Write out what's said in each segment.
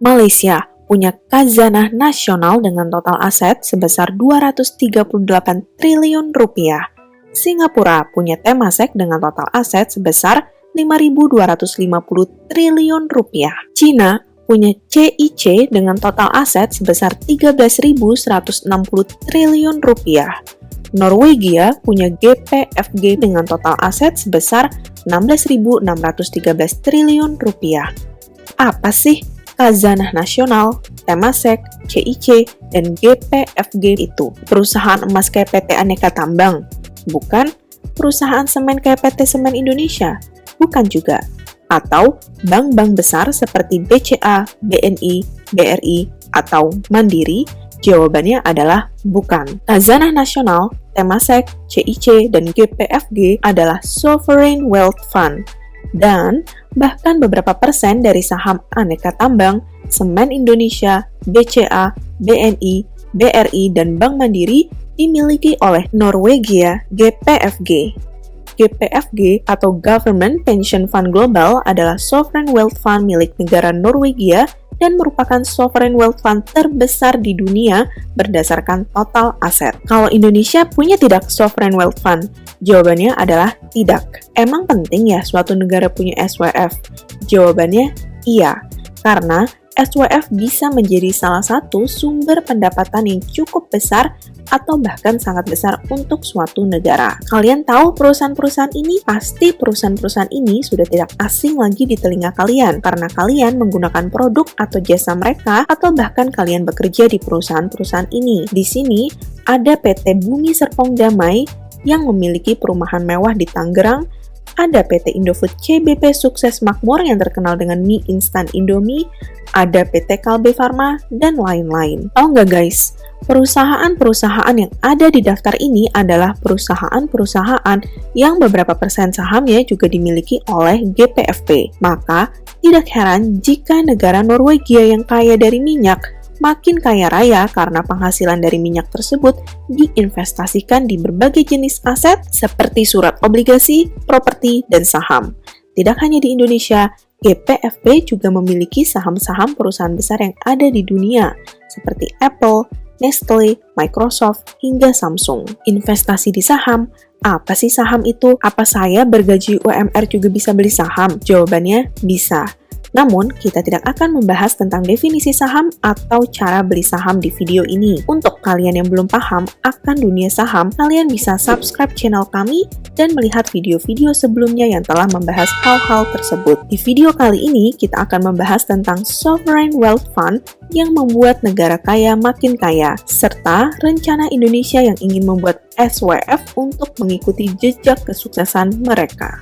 Malaysia punya khazanah nasional dengan total aset sebesar 238 triliun rupiah. Singapura punya Temasek dengan total aset sebesar 5.250 triliun rupiah. Cina punya CIC dengan total aset sebesar 13.160 triliun rupiah. Norwegia punya GPFG dengan total aset sebesar 16.613 triliun rupiah. Apa sih khazanah nasional, Temasek, CIC, dan GPFG itu? Perusahaan emas kayak PT Aneka Tambang? Bukan. Perusahaan semen kayak PT Semen Indonesia? Bukan juga. Atau bank-bank besar seperti BCA, BNI, BRI, atau Mandiri? Jawabannya adalah bukan. Khazanah nasional, Temasek, CIC, dan GPFG adalah Sovereign Wealth Fund. Dan bahkan beberapa persen dari saham Aneka Tambang, Semen Indonesia, BCA, BNI, BRI, dan Bank Mandiri dimiliki oleh Norwegia GPFG. GPFG atau Government Pension Fund Global adalah sovereign wealth fund milik negara Norwegia dan merupakan sovereign wealth fund terbesar di dunia berdasarkan total aset. Kalau Indonesia punya tidak sovereign wealth fund? Jawabannya adalah tidak. Emang penting ya suatu negara punya SWF? Jawabannya iya, karena SWF bisa menjadi salah satu sumber pendapatan yang cukup besar atau bahkan sangat besar untuk suatu negara. Kalian tahu perusahaan-perusahaan ini? Pasti perusahaan-perusahaan ini sudah tidak asing lagi di telinga kalian karena kalian menggunakan produk atau jasa mereka atau bahkan kalian bekerja di perusahaan-perusahaan ini. Di sini ada PT Bumi Serpong Damai yang memiliki perumahan mewah di Tangerang, ada PT Indofood CBP Sukses Makmur yang terkenal dengan mie instan Indomie, ada PT Kalbe Farma, dan lain-lain. Tahu nggak guys, perusahaan-perusahaan yang ada di daftar ini adalah perusahaan-perusahaan yang beberapa persen sahamnya juga dimiliki oleh GPFP. Maka, tidak heran jika negara Norwegia yang kaya dari minyak makin kaya raya karena penghasilan dari minyak tersebut diinvestasikan di berbagai jenis aset seperti surat obligasi, properti, dan saham. Tidak hanya di Indonesia, GPFP juga memiliki saham-saham perusahaan besar yang ada di dunia, seperti Apple, Nestle, Microsoft, hingga Samsung. Investasi di saham, apa sih saham itu? Apa saya bergaji UMR juga bisa beli saham? Jawabannya bisa. Namun, kita tidak akan membahas tentang definisi saham atau cara beli saham di video ini. Untuk kalian yang belum paham akan dunia saham, kalian bisa subscribe channel kami dan melihat video-video sebelumnya yang telah membahas hal-hal tersebut. Di video kali ini, kita akan membahas tentang Sovereign Wealth Fund yang membuat negara kaya makin kaya, serta rencana Indonesia yang ingin membuat SWF untuk mengikuti jejak kesuksesan mereka.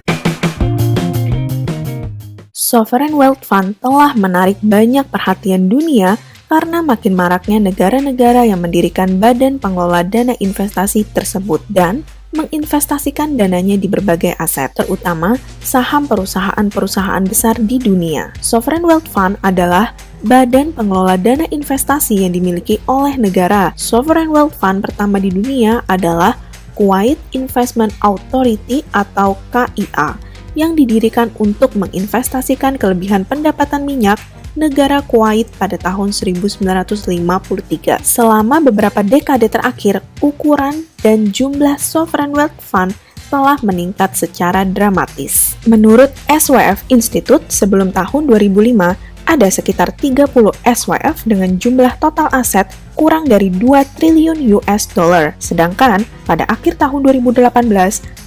Sovereign Wealth Fund telah menarik banyak perhatian dunia karena makin maraknya negara-negara yang mendirikan badan pengelola dana investasi tersebut dan menginvestasikan dananya di berbagai aset, terutama saham perusahaan-perusahaan besar di dunia. Sovereign Wealth Fund adalah badan pengelola dana investasi yang dimiliki oleh negara. Sovereign Wealth Fund pertama di dunia adalah Kuwait Investment Authority atau KIA, yang didirikan untuk menginvestasikan kelebihan pendapatan minyak negara Kuwait pada tahun 1953. Selama beberapa dekade terakhir, ukuran dan jumlah Sovereign Wealth Fund telah meningkat secara dramatis. Menurut SWF Institute, sebelum tahun 2005, ada sekitar 30 SWF dengan jumlah total aset kurang dari 2 triliun US dollar. Sedangkan pada akhir tahun 2018,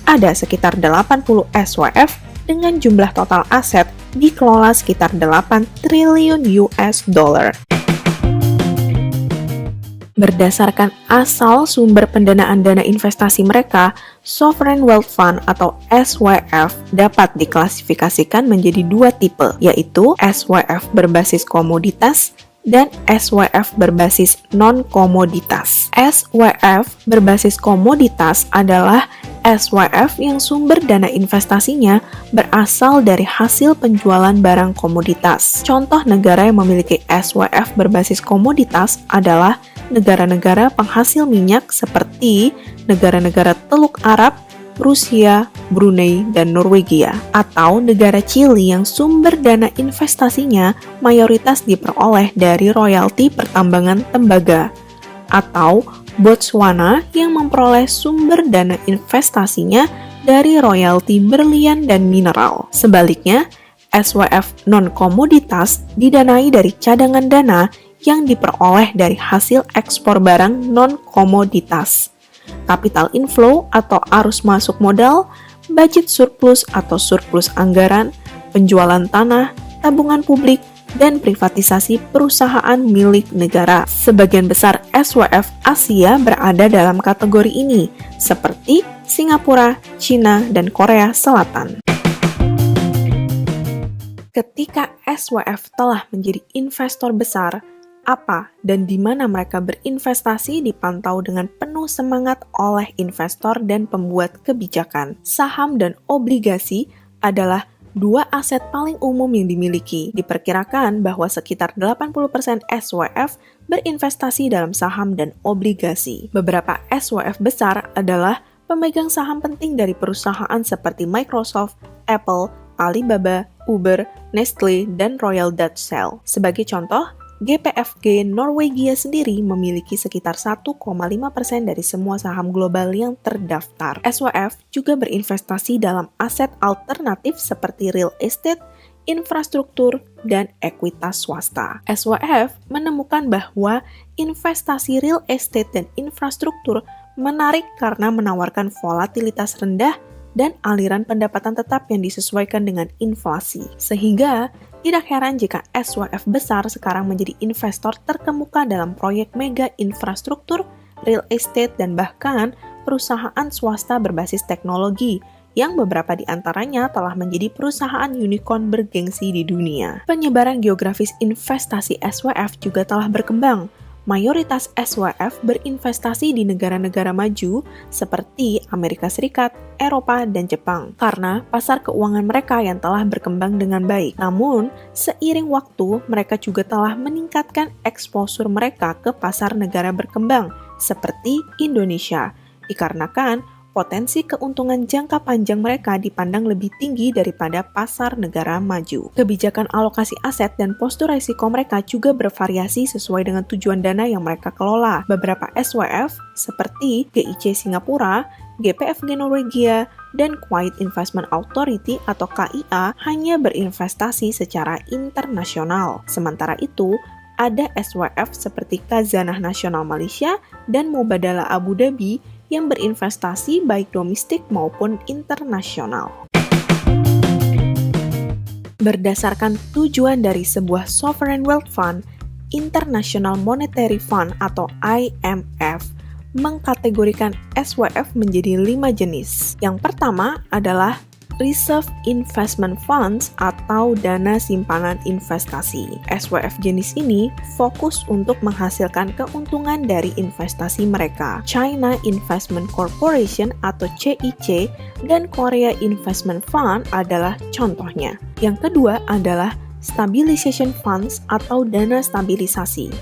ada sekitar 80 SWF dengan jumlah total aset dikelola sekitar 8 triliun US dollar. Berdasarkan asal sumber pendanaan dana investasi mereka, Sovereign Wealth Fund atau SWF dapat diklasifikasikan menjadi dua tipe, yaitu SWF berbasis komoditas dan SWF berbasis non-komoditas. SWF berbasis komoditas adalah SWF yang sumber dana investasinya berasal dari hasil penjualan barang komoditas. Contoh negara yang memiliki SWF berbasis komoditas adalah negara-negara penghasil minyak seperti negara-negara Teluk Arab, Rusia, Brunei, dan Norwegia, atau negara Chili yang sumber dana investasinya mayoritas diperoleh dari royalti pertambangan tembaga, atau Botswana yang memperoleh sumber dana investasinya dari royalti berlian dan mineral. Sebaliknya, SWF non-komoditas didanai dari cadangan dana yang diperoleh dari hasil ekspor barang non-komoditas, capital inflow atau arus masuk modal, budget surplus atau surplus anggaran, penjualan tanah, tabungan publik, dan privatisasi perusahaan milik negara. Sebagian besar SWF Asia berada dalam kategori ini, seperti Singapura, Cina, dan Korea Selatan. Ketika SWF telah menjadi investor besar, apa dan di mana mereka berinvestasi dipantau dengan penuh semangat oleh investor dan pembuat kebijakan. Saham dan obligasi adalah dua aset paling umum yang dimiliki. Diperkirakan bahwa sekitar 80% SWF berinvestasi dalam saham dan obligasi. Beberapa SWF besar adalah pemegang saham penting dari perusahaan seperti Microsoft, Apple, Alibaba, Uber, Nestle, dan Royal Dutch Shell. Sebagai contoh, GPFG Norwegia sendiri memiliki sekitar 1,5% dari semua saham global yang terdaftar. SWF juga berinvestasi dalam aset alternatif seperti real estate, infrastruktur, dan ekuitas swasta. SWF menemukan bahwa investasi real estate dan infrastruktur menarik karena menawarkan volatilitas rendah dan aliran pendapatan tetap yang disesuaikan dengan inflasi. Sehingga, tidak heran jika SWF besar sekarang menjadi investor terkemuka dalam proyek mega infrastruktur, real estate, dan bahkan perusahaan swasta berbasis teknologi, yang beberapa di antaranya telah menjadi perusahaan unicorn bergengsi di dunia. Penyebaran geografis investasi SWF juga telah berkembang. Mayoritas SWF berinvestasi di negara-negara maju seperti Amerika Serikat, Eropa, dan Jepang karena pasar keuangan mereka yang telah berkembang dengan baik. Namun, seiring waktu, mereka juga telah meningkatkan eksposur mereka ke pasar negara berkembang seperti Indonesia, dikarenakan potensi keuntungan jangka panjang mereka dipandang lebih tinggi daripada pasar negara maju. Kebijakan alokasi aset dan postur risiko mereka juga bervariasi sesuai dengan tujuan dana yang mereka kelola. Beberapa SWF seperti GIC Singapura, GPFG Norwegia, dan Kuwait Investment Authority atau KIA hanya berinvestasi secara internasional. Sementara itu, ada SWF seperti Khazanah Nasional Malaysia dan Mubadalah Abu Dhabi yang berinvestasi baik domestik maupun internasional. Berdasarkan tujuan dari sebuah Sovereign Wealth Fund, International Monetary Fund atau IMF mengkategorikan SWF menjadi 5 jenis. Yang pertama adalah Reserve Investment Funds atau dana simpanan investasi. SWF jenis ini fokus untuk menghasilkan keuntungan dari investasi mereka. China Investment Corporation atau CIC dan Korea Investment Fund adalah contohnya. Yang kedua adalah Stabilization Funds atau dana stabilisasi.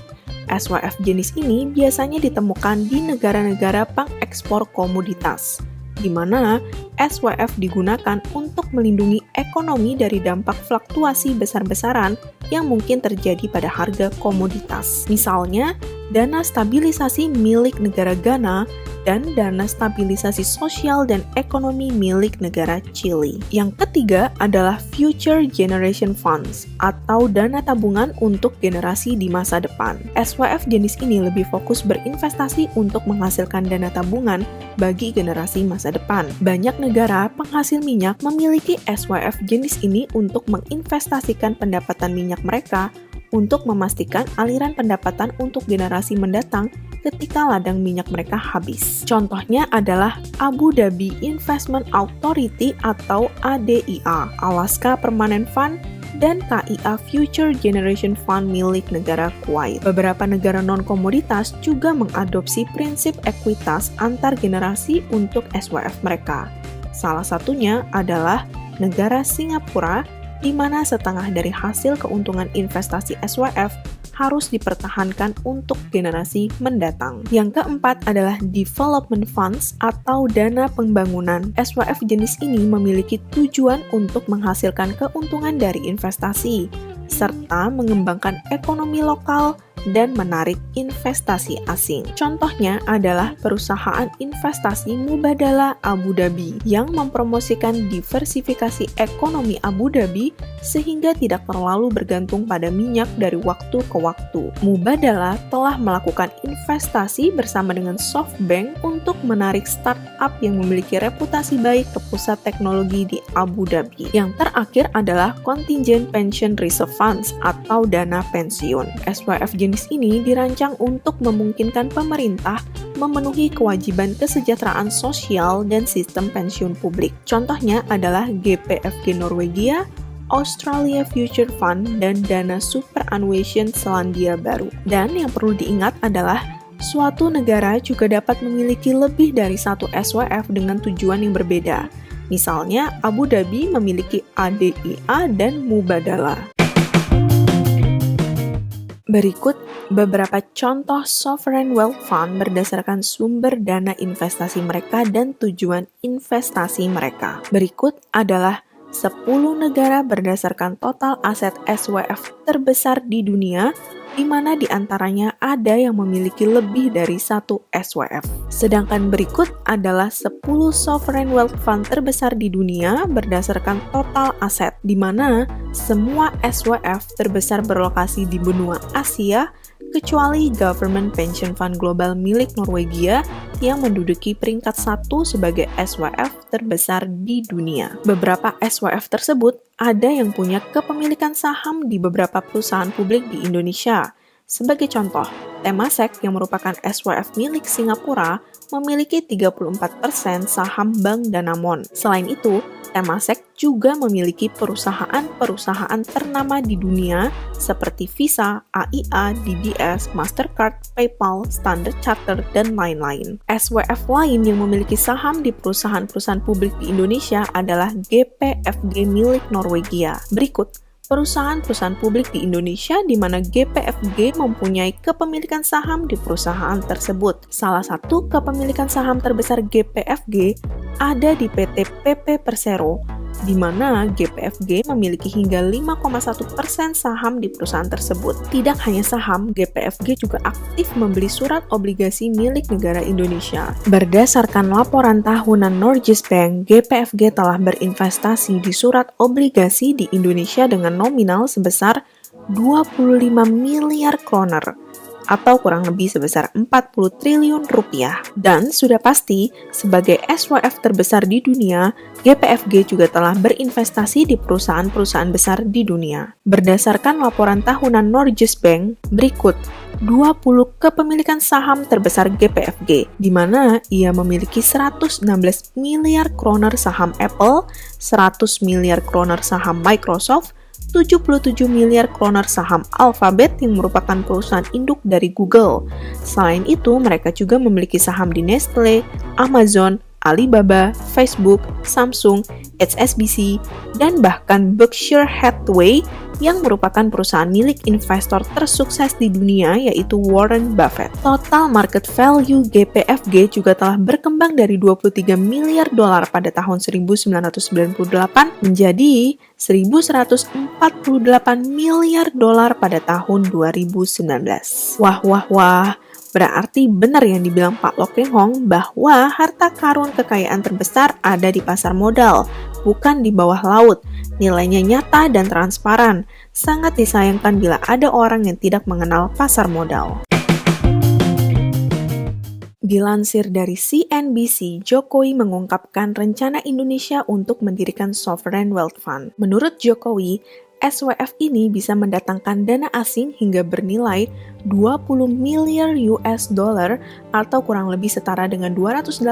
SWF jenis ini biasanya ditemukan di negara-negara pengekspor komoditas, di mana SWF digunakan untuk melindungi ekonomi dari dampak fluktuasi besar-besaran yang mungkin terjadi pada harga komoditas. Misalnya, dana stabilisasi milik negara Ghana dan dana stabilisasi sosial dan ekonomi milik negara Chili. Yang ketiga adalah Future Generation Funds atau dana tabungan untuk generasi di masa depan. SWF jenis ini lebih fokus berinvestasi untuk menghasilkan dana tabungan bagi generasi masa depan. Banyak negara penghasil minyak memiliki SWF jenis ini untuk menginvestasikan pendapatan minyak mereka untuk memastikan aliran pendapatan untuk generasi mendatang ketika ladang minyak mereka habis. Contohnya adalah Abu Dhabi Investment Authority atau ADIA, Alaska Permanent Fund, dan KIA Future Generation Fund milik negara Kuwait. Beberapa negara non-komoditas juga mengadopsi prinsip ekuitas antar generasi untuk SWF mereka. Salah satunya adalah negara Singapura, di mana setengah dari hasil keuntungan investasi SWF harus dipertahankan untuk generasi mendatang. Yang keempat adalah development funds atau dana pembangunan. SWF jenis ini memiliki tujuan untuk menghasilkan keuntungan dari investasi, serta mengembangkan ekonomi lokal dan menarik investasi asing. Contohnya adalah perusahaan investasi Mubadala Abu Dhabi yang mempromosikan diversifikasi ekonomi Abu Dhabi sehingga tidak terlalu bergantung pada minyak dari waktu ke waktu. Mubadala telah melakukan investasi bersama dengan SoftBank untuk menarik startup yang memiliki reputasi baik ke pusat teknologi di Abu Dhabi. Yang terakhir adalah Contingent Pension Reserve Funds atau dana pensiun. SWF jenis ini dirancang untuk memungkinkan pemerintah memenuhi kewajiban kesejahteraan sosial dan sistem pensiun publik. Contohnya adalah GPFG Norwegia, Australia Future Fund, dan dana superannuation Selandia Baru. Dan yang perlu diingat adalah suatu negara juga dapat memiliki lebih dari satu SWF dengan tujuan yang berbeda. Misalnya, Abu Dhabi memiliki ADIA dan Mubadala. Berikut beberapa contoh sovereign wealth fund berdasarkan sumber dana investasi mereka dan tujuan investasi mereka. Berikut adalah 10 negara berdasarkan total aset SWF terbesar di dunia, di mana di antaranya ada yang memiliki lebih dari satu SWF. Sedangkan berikut adalah 10 sovereign wealth fund terbesar di dunia berdasarkan total aset, di mana semua SWF terbesar berlokasi di benua Asia, kecuali Government Pension Fund Global milik Norwegia yang menduduki peringkat 1 sebagai SWF terbesar di dunia. Beberapa SWF tersebut ada yang punya kepemilikan saham di beberapa perusahaan publik di Indonesia. Sebagai contoh, Temasek yang merupakan SWF milik Singapura memiliki 34% saham Bank Danamon. Selain itu, Temasek juga memiliki perusahaan-perusahaan ternama di dunia seperti Visa, AIA, DBS, Mastercard, PayPal, Standard Chartered, dan lain-lain. SWF lain yang memiliki saham di perusahaan-perusahaan publik di Indonesia adalah GPFG milik Norwegia. Berikut perusahaan-perusahaan publik di Indonesia di mana GPFG mempunyai kepemilikan saham di perusahaan tersebut. Salah satu kepemilikan saham terbesar GPFG ada di PT PP Persero, di mana GPFG memiliki hingga 5,1% saham di perusahaan tersebut. Tidak hanya saham, GPFG juga aktif membeli surat obligasi milik negara Indonesia. Berdasarkan laporan tahunan Norges Bank, GPFG telah berinvestasi di surat obligasi di Indonesia dengan nominal sebesar 25 miliar kroner, atau kurang lebih sebesar 40 triliun rupiah. Dan sudah pasti, sebagai SWF terbesar di dunia, GPFG juga telah berinvestasi di perusahaan-perusahaan besar di dunia. Berdasarkan laporan tahunan Norges Bank, berikut 20 kepemilikan saham terbesar GPFG, di mana ia memiliki 116 miliar kroner saham Apple, 100 miliar kroner saham Microsoft, 77 miliar kroner saham Alphabet yang merupakan perusahaan induk dari Google. Selain itu, mereka juga memiliki saham di Nestle, Amazon, Alibaba, Facebook, Samsung, HSBC, dan bahkan Berkshire Hathaway yang merupakan perusahaan milik investor tersukses di dunia yaitu Warren Buffett. Total market value GPFG juga telah berkembang dari 23 miliar dolar pada tahun 1998 menjadi 1.148 miliar dolar pada tahun 2019. Wah. Berarti benar yang dibilang Pak Loh Keng Hong bahwa harta karun kekayaan terbesar ada di pasar modal, bukan di bawah laut. Nilainya nyata dan transparan. Sangat disayangkan bila ada orang yang tidak mengenal pasar modal. Dilansir dari CNBC, Jokowi mengungkapkan rencana Indonesia untuk mendirikan Sovereign Wealth Fund. Menurut Jokowi, SWF ini bisa mendatangkan dana asing hingga bernilai 20 miliar US dollar atau kurang lebih setara dengan 280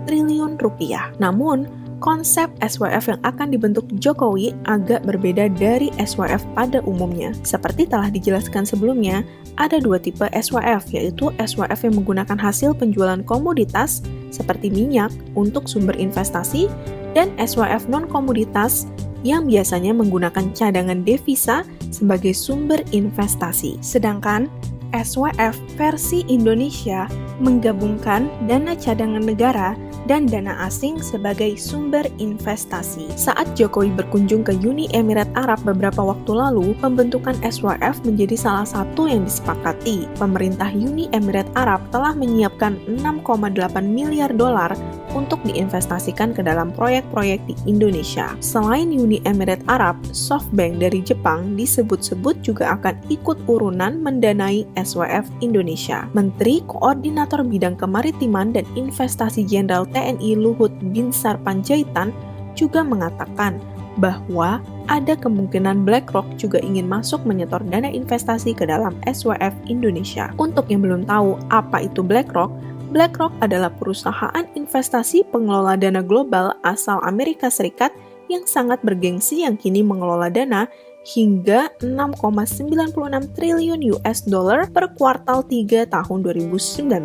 triliun rupiah. Namun, konsep SWF yang akan dibentuk Jokowi agak berbeda dari SWF pada umumnya. Seperti telah dijelaskan sebelumnya, ada dua tipe SWF, yaitu SWF yang menggunakan hasil penjualan komoditas seperti minyak untuk sumber investasi dan SWF non-komoditas yang biasanya menggunakan cadangan devisa sebagai sumber investasi. Sedangkan SWF versi Indonesia menggabungkan dana cadangan negara dan dana asing sebagai sumber investasi. Saat Jokowi berkunjung ke Uni Emirat Arab beberapa waktu lalu, pembentukan SWF menjadi salah satu yang disepakati. Pemerintah Uni Emirat Arab telah menyiapkan 6,8 miliar dolar untuk diinvestasikan ke dalam proyek-proyek di Indonesia. Selain Uni Emirat Arab, SoftBank dari Jepang disebut-sebut juga akan ikut urunan mendanai SWF Indonesia. Menteri Koordinator Bidang Kemaritiman dan Investasi Jenderal TNI Luhut Binsar Panjaitan juga mengatakan bahwa ada kemungkinan BlackRock juga ingin masuk menyetor dana investasi ke dalam SWF Indonesia. Untuk yang belum tahu apa itu BlackRock, BlackRock adalah perusahaan investasi pengelola dana global asal Amerika Serikat yang sangat bergengsi yang kini mengelola dana hingga 6,96 triliun US dollar per kuartal 3 tahun 2019.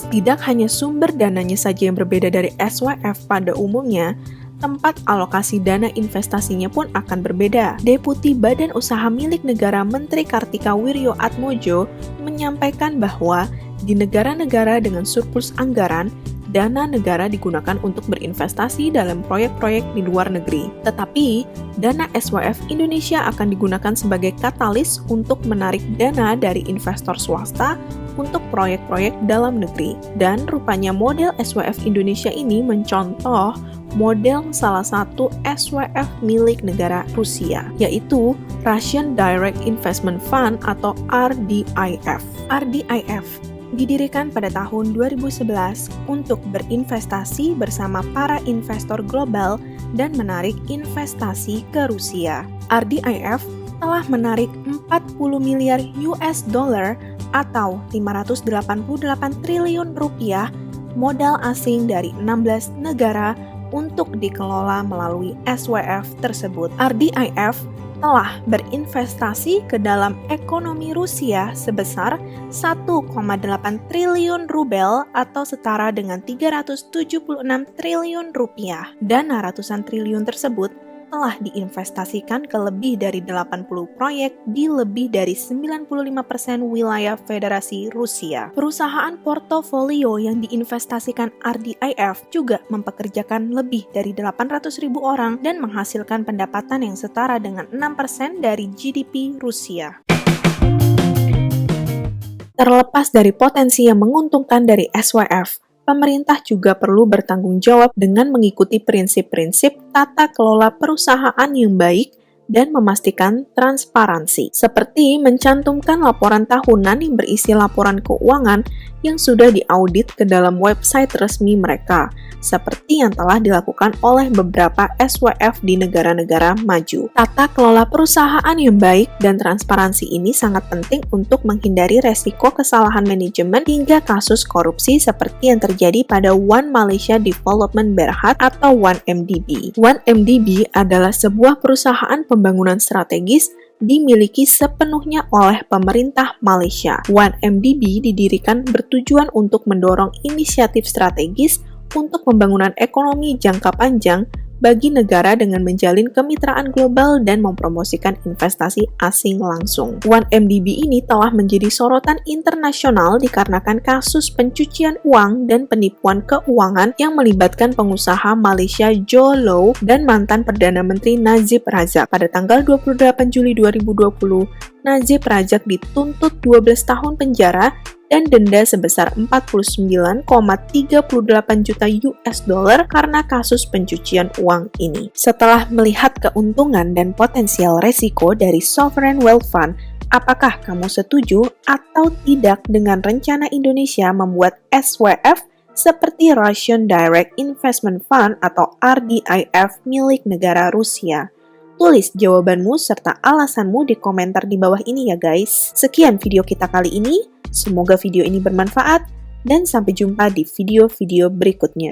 Tidak hanya sumber dananya saja yang berbeda dari SWF pada umumnya, tempat alokasi dana investasinya pun akan berbeda. Deputi Badan Usaha Milik Negara Menteri Kartika Wirjo Atmojo menyampaikan bahwa di negara-negara dengan surplus anggaran, dana negara digunakan untuk berinvestasi dalam proyek-proyek di luar negeri. Tetapi, dana SWF Indonesia akan digunakan sebagai katalis untuk menarik dana dari investor swasta untuk proyek-proyek dalam negeri. Dan rupanya model SWF Indonesia ini mencontoh model salah satu SWF milik negara Rusia, yaitu Russian Direct Investment Fund atau RDIF. RDIF didirikan pada tahun 2011 untuk berinvestasi bersama para investor global dan menarik investasi ke Rusia. RDIF telah menarik 40 miliar US dollar atau 588 triliun rupiah modal asing dari 16 negara untuk dikelola melalui SWF tersebut. RDIF telah berinvestasi ke dalam ekonomi Rusia sebesar 1,8 triliun rubel atau setara dengan 376 triliun rupiah. Dana ratusan triliun tersebut telah diinvestasikan ke lebih dari 80 proyek di lebih dari 95% wilayah Federasi Rusia. Perusahaan portofolio yang diinvestasikan RDIF juga mempekerjakan lebih dari 800.000 orang dan menghasilkan pendapatan yang setara dengan 6% dari GDP Rusia. Terlepas dari potensi yang menguntungkan dari SWF, pemerintah juga perlu bertanggung jawab dengan mengikuti prinsip-prinsip tata kelola perusahaan yang baik dan memastikan transparansi, seperti mencantumkan laporan tahunan yang berisi laporan keuangan yang sudah diaudit ke dalam website resmi mereka, seperti yang telah dilakukan oleh beberapa SWF di negara-negara maju. Tata kelola perusahaan yang baik dan transparansi ini sangat penting untuk menghindari resiko kesalahan manajemen hingga kasus korupsi seperti yang terjadi pada One Malaysia Development Berhad atau 1MDB. 1MDB adalah sebuah perusahaan pembangunan strategis dimiliki sepenuhnya oleh pemerintah Malaysia. 1MDB didirikan bertujuan untuk mendorong inisiatif strategis untuk pembangunan ekonomi jangka panjang bagi negara dengan menjalin kemitraan global dan mempromosikan investasi asing langsung. 1MDB ini telah menjadi sorotan internasional dikarenakan kasus pencucian uang dan penipuan keuangan yang melibatkan pengusaha Malaysia Joe Low dan mantan Perdana Menteri Najib Razak. Pada tanggal 28 Juli 2020, Najib Razak dituntut 12 tahun penjara dan denda sebesar 49,38 juta US dollar karena kasus pencucian uang ini. Setelah melihat keuntungan dan potensial resiko dari Sovereign Wealth Fund, apakah kamu setuju atau tidak dengan rencana Indonesia membuat SWF seperti Russian Direct Investment Fund atau RDIF milik negara Rusia? Tulis jawabanmu serta alasanmu di komentar di bawah ini ya guys. Sekian video kita kali ini, semoga video ini bermanfaat dan sampai jumpa di video-video berikutnya.